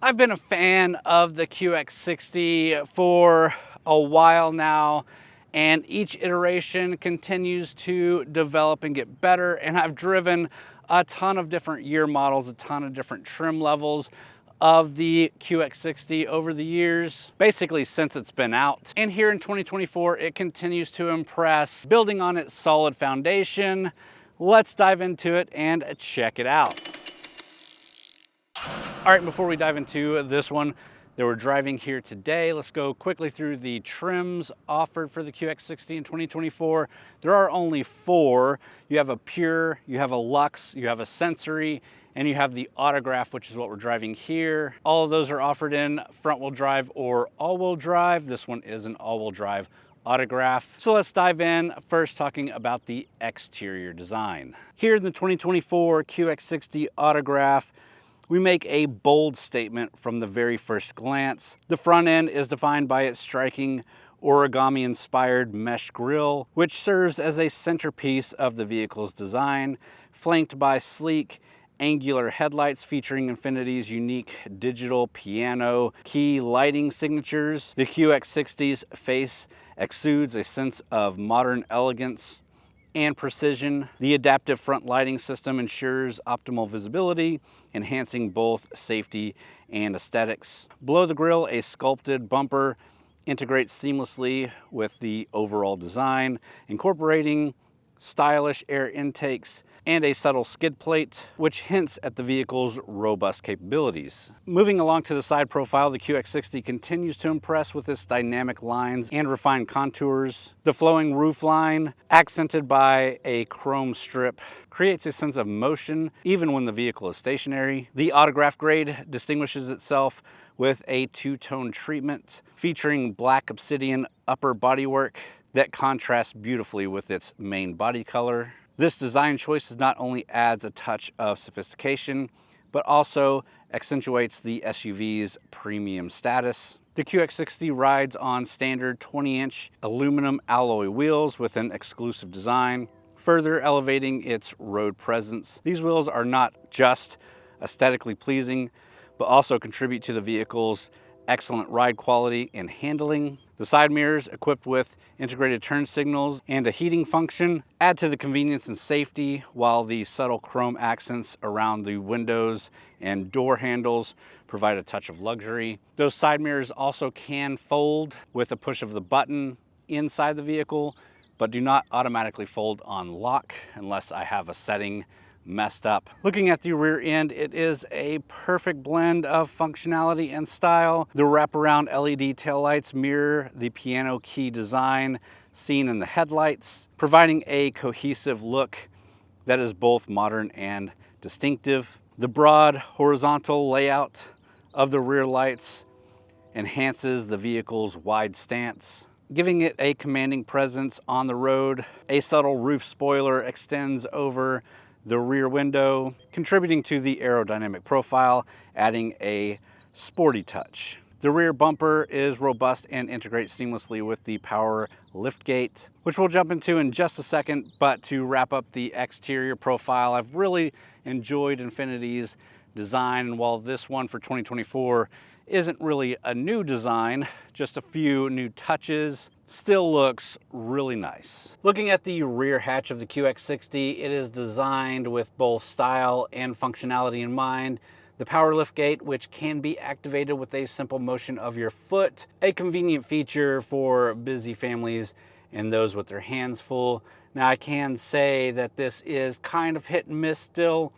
I've been a fan of the QX60 for a while now, and each iteration continues to develop and get better, and I've driven a ton of different year models, a ton of different trim levels of the QX60 over the years, basically since it's been out. And here in 2024, it continues to impress, building on its solid foundation. Let's dive into it and check it out. All right, before we dive into this one that we're driving here today, let's go quickly through the trims offered for the QX60 in 2024. There are only 4. You have a Pure, you have a Luxe, you have a Sensory, and you have the Autograph, which is what we're driving here. All of those are offered in front-wheel drive or all-wheel drive. This one is an all-wheel drive Autograph. So let's dive in, first talking about the exterior design. Here in the 2024 QX60 Autograph, we make a bold statement from the very first glance. The front end is defined by its striking origami-inspired mesh grille, which serves as a centerpiece of the vehicle's design, flanked by sleek, angular headlights featuring Infiniti's unique digital piano key lighting signatures. The QX60's face exudes a sense of modern elegance and precision. The adaptive front lighting system ensures optimal visibility, enhancing both safety and aesthetics. Below the grille, a sculpted bumper integrates seamlessly with the overall design, incorporating stylish air intakes and a subtle skid plate, which hints at the vehicle's robust capabilities. Moving along to the side profile, the QX60 continues to impress with its dynamic lines and refined contours. The flowing roofline, accented by a chrome strip, creates a sense of motion even when the vehicle is stationary. The Autograph grade distinguishes itself with a two-tone treatment featuring black obsidian upper bodywork that contrasts beautifully with its main body color. This design choice not only adds a touch of sophistication, but also accentuates the SUV's premium status. The QX60 rides on standard 20-inch aluminum alloy wheels with an exclusive design, further elevating its road presence. These wheels are not just aesthetically pleasing, but also contribute to the vehicle's excellent ride quality and handling. The side mirrors, equipped with integrated turn signals and a heating function, add to the convenience and safety, while the subtle chrome accents around the windows and door handles provide a touch of luxury. Those side mirrors also can fold with a push of the button inside the vehicle, but do not automatically fold on lock unless I have a setting messed up. Looking at the rear end, it is a perfect blend of functionality and style. The wraparound LED taillights mirror the piano key design seen in the headlights, providing a cohesive look that is both modern and distinctive. The broad horizontal layout of the rear lights enhances the vehicle's wide stance, giving it a commanding presence on the road. A subtle roof spoiler extends over the rear window, contributing to the aerodynamic profile, adding a sporty touch. The rear bumper is robust and integrates seamlessly with the power liftgate, which we'll jump into in just a second. But to wrap up the exterior profile, I've really enjoyed Infiniti's design, and while this one for 2024 isn't really a new design, just a few new touches, still looks really nice. Looking at the rear hatch of the QX60, it is designed with both style and functionality in mind. The power liftgate, which can be activated with a simple motion of your foot, a convenient feature for busy families and those with their hands full. Now, I can say that this is kind of hit and miss still.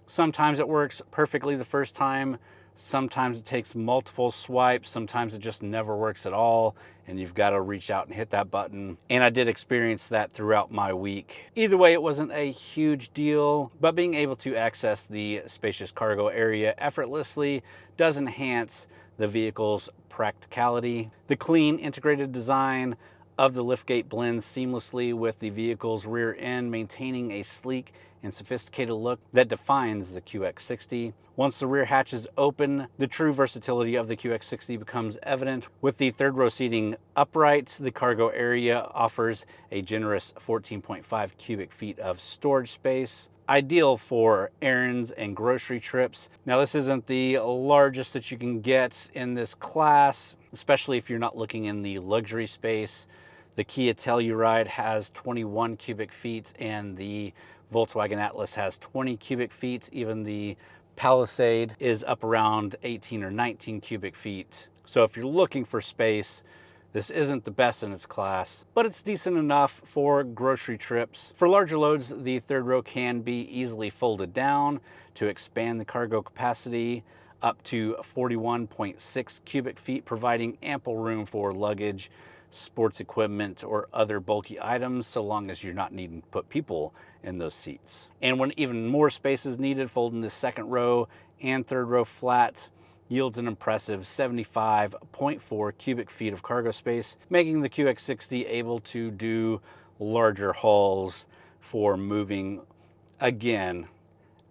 Sometimes it works perfectly the first time. Sometimes it takes multiple swipes. Sometimes it just never works at all, and you've got to reach out and hit that button. And I did experience that throughout my week. Either way, it wasn't a huge deal, but being able to access the spacious cargo area effortlessly does enhance the vehicle's practicality. The clean, integrated design of the liftgate blends seamlessly with the vehicle's rear end, maintaining a sleek and sophisticated look that defines the QX60. Once the rear hatch is open, the true versatility of the QX60 becomes evident. With the third row seating upright, the cargo area offers a generous 14.5 cubic feet of storage space. ideal for errands and grocery trips. Now, this isn't the largest that you can get in this class, especially if you're not looking in the luxury space. The Kia Telluride has 21 cubic feet and the Volkswagen Atlas has 20 cubic feet. Even the Palisade is up around 18 or 19 cubic feet. So if you're looking for space, this isn't the best in its class, but it's decent enough for grocery trips. For larger loads, the third row can be easily folded down to expand the cargo capacity up to 41.6 cubic feet, providing ample room for luggage, sports equipment, or other bulky items, so long as you're not needing to put people in those seats. And when even more space is needed, folding the second row and third row flat yields an impressive 75.4 cubic feet of cargo space, making the QX60 able to do larger hauls for moving, again,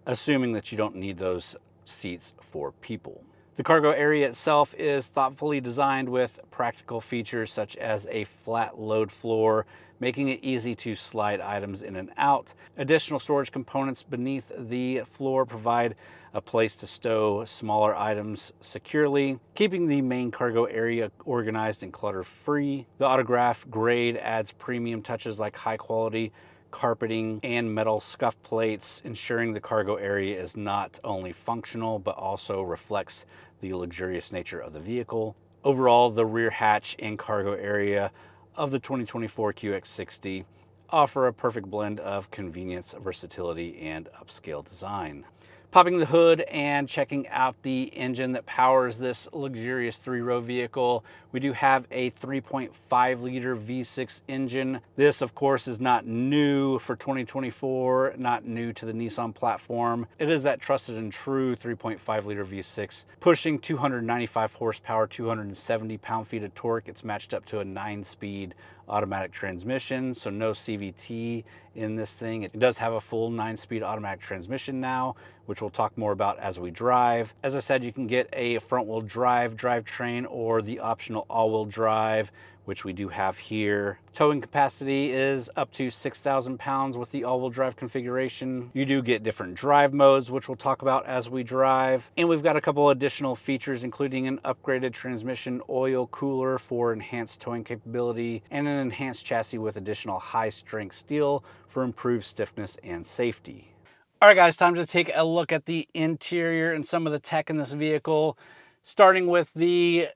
assuming that you don't need those seats for people. The cargo area itself is thoughtfully designed with practical features such as a flat load floor, making it easy to slide items in and out. Additional storage components beneath the floor provide a place to stow smaller items securely, keeping the main cargo area organized and clutter-free. The Autograph grade adds premium touches like high-quality carpeting and metal scuff plates, ensuring the cargo area is not only functional but also reflects the luxurious nature of the vehicle. Overall, the rear hatch and cargo area of the 2024 QX60 offer a perfect blend of convenience, versatility, and upscale design. Popping the hood and checking out the engine that powers this luxurious three-row vehicle, we do have a 3.5 liter V6 engine. This, of course, is not new for 2024, not new to the Nissan platform. It is that trusted and true 3.5 liter V6, pushing 295 horsepower, 270 pound-feet of torque. It's matched up to a 9-speed automatic transmission, so no CVT in this thing. It does have a full 9-speed automatic transmission now, which we'll talk more about as we drive. As I said, you can get a front-wheel drive drivetrain or the optional all-wheel drive, which we do have here. Towing capacity is up to 6,000 pounds with the all-wheel drive configuration. You do get different drive modes, which we'll talk about as we drive. And we've got a couple additional features, including an upgraded transmission oil cooler for enhanced towing capability and an enhanced chassis with additional high-strength steel for improved stiffness and safety. All right, guys, time to take a look at the interior and some of the tech in this vehicle. Starting with the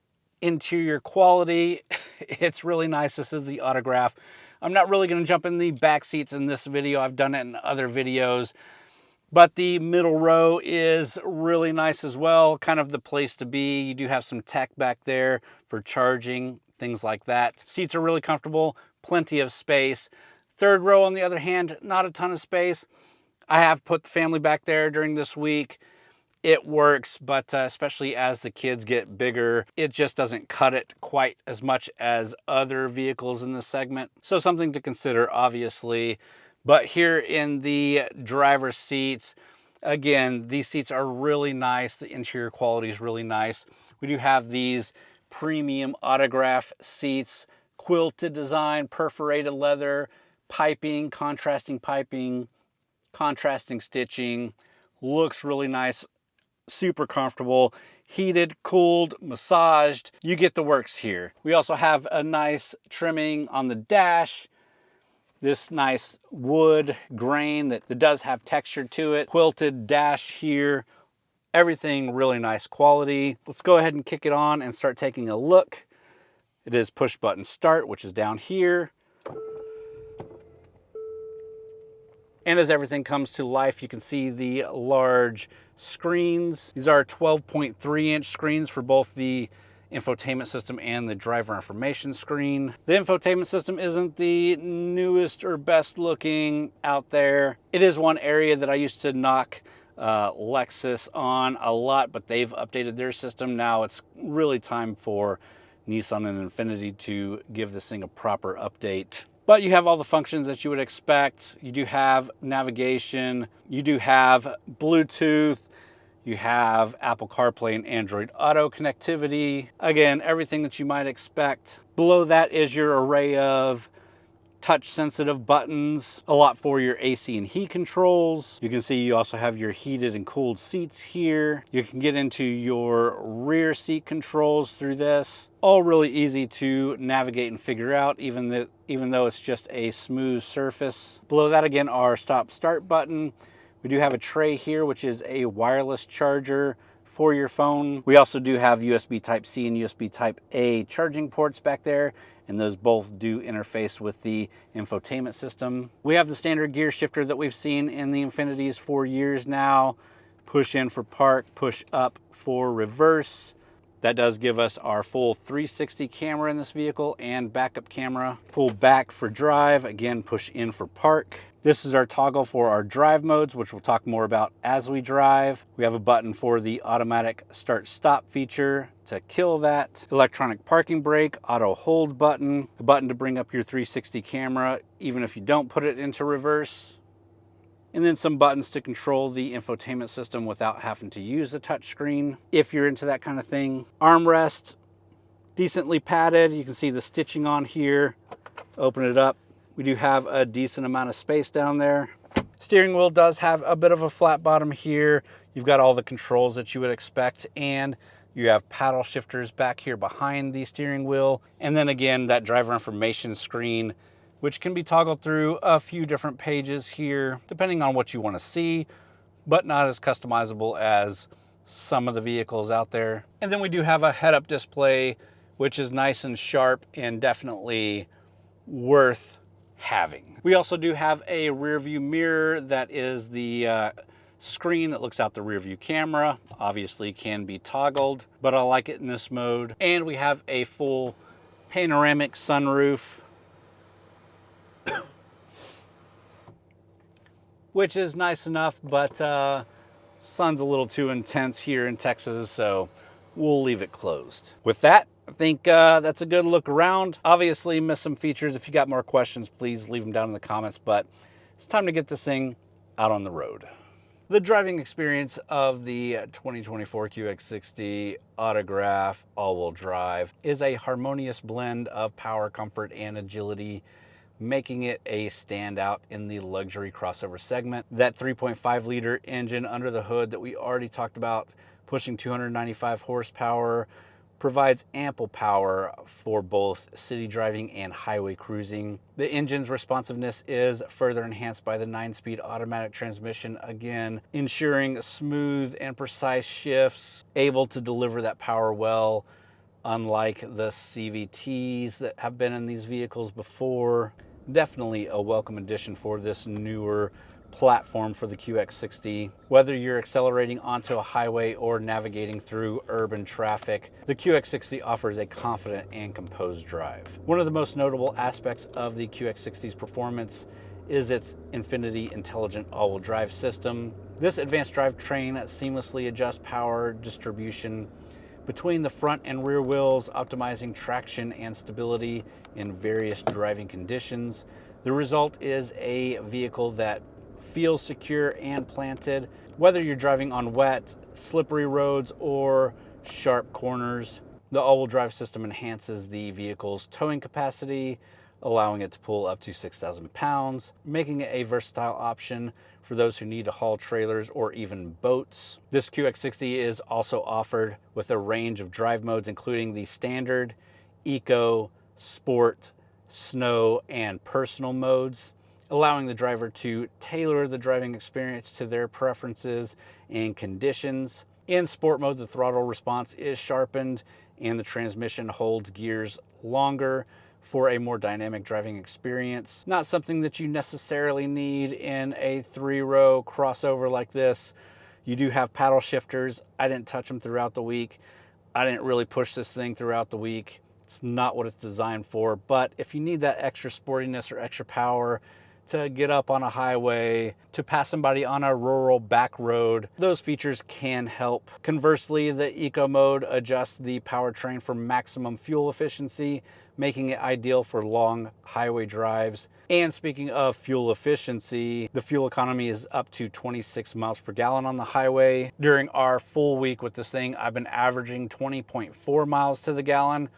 interior quality, it's really nice. This is the Autograph. I'm not really going to jump in the back seats in this video. I've done it in other videos. But the middle row is really nice as well, kind of the place to be. You do have some tech back there for charging, things like that. Seats are really comfortable, plenty of space. Third row, on the other hand, not a ton of space. I have put the family back there during this week. It works, but especially as the kids get bigger, it just doesn't cut it quite as much as other vehicles in this segment. So something to consider, obviously. But here in the driver's seats, again, these seats are really nice. The interior quality is really nice. We do have these premium Autograph seats, quilted design, perforated leather, piping, contrasting stitching. Looks really nice, super comfortable, heated, cooled, massaged. You get the works here. We also have a nice trimming on the dash. This nice wood grain that does have texture to it. Quilted dash here. Everything really nice quality. Let's go ahead and kick it on and start taking a look. It is push button start, which is down here. And as everything comes to life, you can see the large screens. These are 12.3-inch screens for both the infotainment system and the driver information screen. The infotainment system isn't the newest or best looking out there. It is one area that I used to knock Lexus on a lot, but they've updated their system. Now it's really time for Nissan and Infiniti to give this thing a proper update. But you have all the functions that you would expect. You do have navigation, you do have Bluetooth, you have Apple CarPlay and Android Auto connectivity. Again, everything that you might expect. Below that is your array of touch sensitive buttons, a lot for your AC and heat controls. You can see you also have your heated and cooled seats here. You can get into your rear seat controls through this. All really easy to navigate and figure out, even though it's just a smooth surface. Below that, again, our stop start button. We do have a tray here, which is a wireless charger for your phone. We also do have USB Type-C and USB Type-A charging ports back there, and those both do interface with the infotainment system. We have the standard gear shifter that we've seen in the Infinitis for years now. Push in for park, push up for reverse. That does give us our full 360 camera in this vehicle and backup camera. Pull back for drive, again, push in for park. This is our toggle for our drive modes, which we'll talk more about as we drive. We have a button for the automatic start-stop feature to kill that. Electronic parking brake, auto hold button, a button to bring up your 360 camera, even if you don't put it into reverse. And then some buttons to control the infotainment system without having to use the touchscreen, if you're into that kind of thing. Armrest, decently padded. You can see the stitching on here. Open it up. We do have a decent amount of space down there. Steering wheel does have a bit of a flat bottom here. You've got all the controls that you would expect, and you have paddle shifters back here behind the steering wheel. And then again, that driver information screen, which can be toggled through a few different pages here, depending on what you want to see, but not as customizable as some of the vehicles out there. And then we do have a head-up display, which is nice and sharp and definitely worth having. We also do have a rear view mirror that is the screen that looks out the rear view camera. Obviously can be toggled, but I like it in this mode. And we have a full panoramic sunroof, which is nice enough, but sun's a little too intense here in Texas, so we'll leave it closed. With that, I think that's a good look around. Obviously missed some features. If you got more questions, please leave them down in the comments, but it's time to get this thing out on the road. The driving experience of the 2024 QX60 Autograph all-wheel drive is a harmonious blend of power, comfort, and agility, making it a standout in the luxury crossover segment. That 3.5 liter engine under the hood that we already talked about, pushing 295 horsepower, provides ample power for both city driving and highway cruising. The engine's responsiveness is further enhanced by the 9-speed automatic transmission, again, ensuring smooth and precise shifts, able to deliver that power well, unlike the CVTs that have been in these vehicles before. Definitely a welcome addition for this newer platform for the QX60. Whether you're accelerating onto a highway or navigating through urban traffic, the QX60 offers a confident and composed drive. One of the most notable aspects of the QX60's performance is its Infiniti intelligent all-wheel drive system. This advanced drivetrain seamlessly adjusts power distribution between the front and rear wheels, optimizing traction and stability in various driving conditions. The result is a vehicle that feels secure and planted, whether you're driving on wet, slippery roads or sharp corners. The all-wheel drive system enhances the vehicle's towing capacity, allowing it to pull up to 6,000 pounds, making it a versatile option for those who need to haul trailers or even boats. This QX60 is also offered with a range of drive modes, including the standard, eco, sport, snow, and personal modes, allowing the driver to tailor the driving experience to their preferences and conditions. In sport mode, the throttle response is sharpened and the transmission holds gears longer for a more dynamic driving experience. Not something that you necessarily need in a 3-row crossover like this. You do have paddle shifters. I didn't touch them throughout the week. I didn't really push this thing throughout the week. It's not what it's designed for, but if you need that extra sportiness or extra power to get up on a highway, to pass somebody on a rural back road, those features can help. Conversely, the eco mode adjusts the powertrain for maximum fuel efficiency, making it ideal for long highway drives. And speaking of fuel efficiency, the fuel economy is up to 26 miles per gallon on the highway. During our full week with this thing, I've been averaging 20.4 miles to the gallon,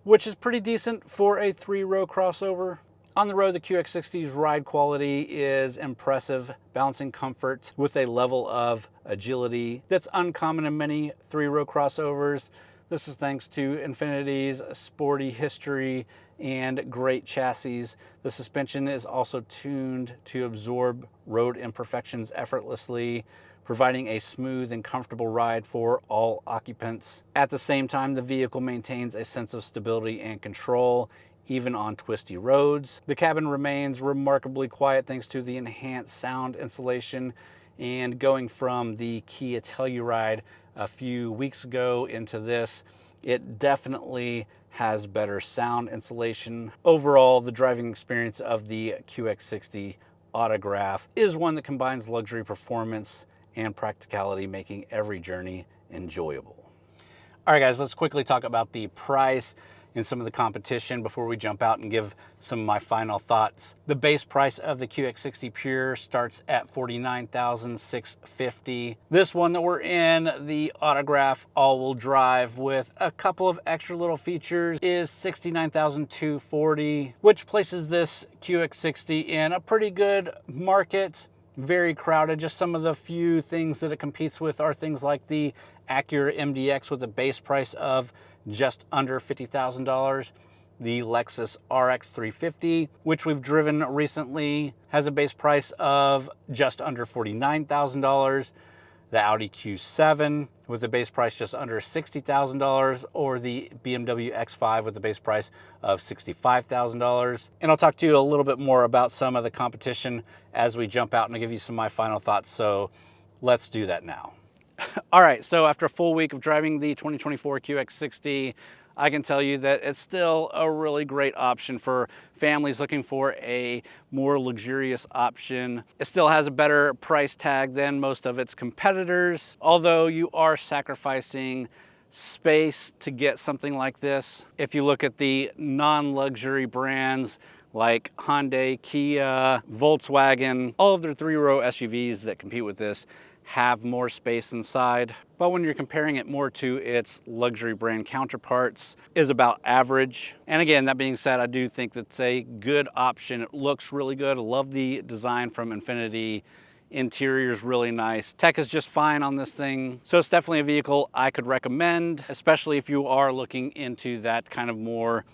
which is pretty decent for a 3-row crossover. On the road, the QX60's ride quality is impressive, balancing comfort with a level of agility that's uncommon in many three-row crossovers. This is thanks to Infiniti's sporty history and great chassis. The suspension is also tuned to absorb road imperfections effortlessly, providing a smooth and comfortable ride for all occupants. At the same time, the vehicle maintains a sense of stability and control, even on twisty roads. The cabin remains remarkably quiet thanks to the enhanced sound insulation, and going from the Kia Telluride a few weeks ago into this, it definitely has better sound insulation. Overall, the driving experience of the QX60 Autograph is one that combines luxury, performance, and practicality, making every journey enjoyable. All right, guys, let's quickly talk about the price and some of the competition before we jump out and give some of my final thoughts. The base price of the QX60 Pure starts at $49,650. This one that we're in, the Autograph all-wheel drive with a couple of extra little features, is $69,240, which places this QX60 in a pretty good market. Very crowded. Just some of the few things that it competes with are things like the Acura MDX with a base price of just under $50,000. The Lexus RX 350, which we've driven recently, has a base price of just under $49,000. The Audi Q7 with a base price just under $60,000, or the BMW X5 with a base price of $65,000. And I'll talk to you a little bit more about some of the competition as we jump out, and I'll give you some of my final thoughts. So let's do that now. All right, so after a full week of driving the 2024 QX60, I can tell you that it's still a really great option for families looking for a more luxurious option. It still has a better price tag than most of its competitors, although you are sacrificing space to get something like this. If you look at the non-luxury brands like Hyundai, Kia, Volkswagen, all of their three-row SUVs that compete with this have more space inside, but when you're comparing it more to its luxury brand counterparts, is about average. And again, that being said, I do think that's a good option. It looks really good. I love the design from Infiniti. Interior is really nice. Tech is just fine on this thing. So it's definitely a vehicle I could recommend, especially if you are looking into that kind of more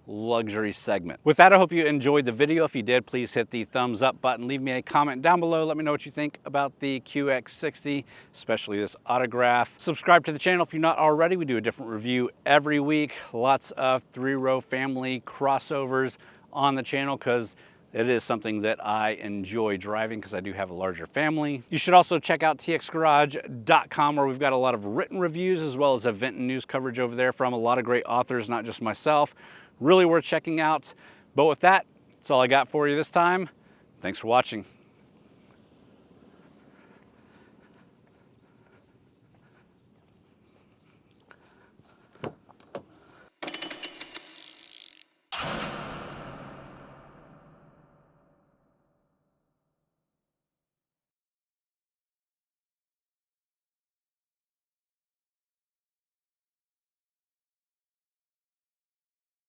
luxury segment. With that, I hope you enjoyed the video. If you did, please hit the thumbs up button. Leave me a comment down below. Let me know what you think about the QX60, especially this Autograph. Subscribe to the channel if you're not already. We do a different review every week. Lots of three-row family crossovers on the channel because it is something that I enjoy driving because I do have a larger family. You should also check out TXGarage.com, where we've got a lot of written reviews as well as event and news coverage over there from a lot of great authors, not just myself. Really worth checking out. But with that, that's all I got for you this time. Thanks for watching.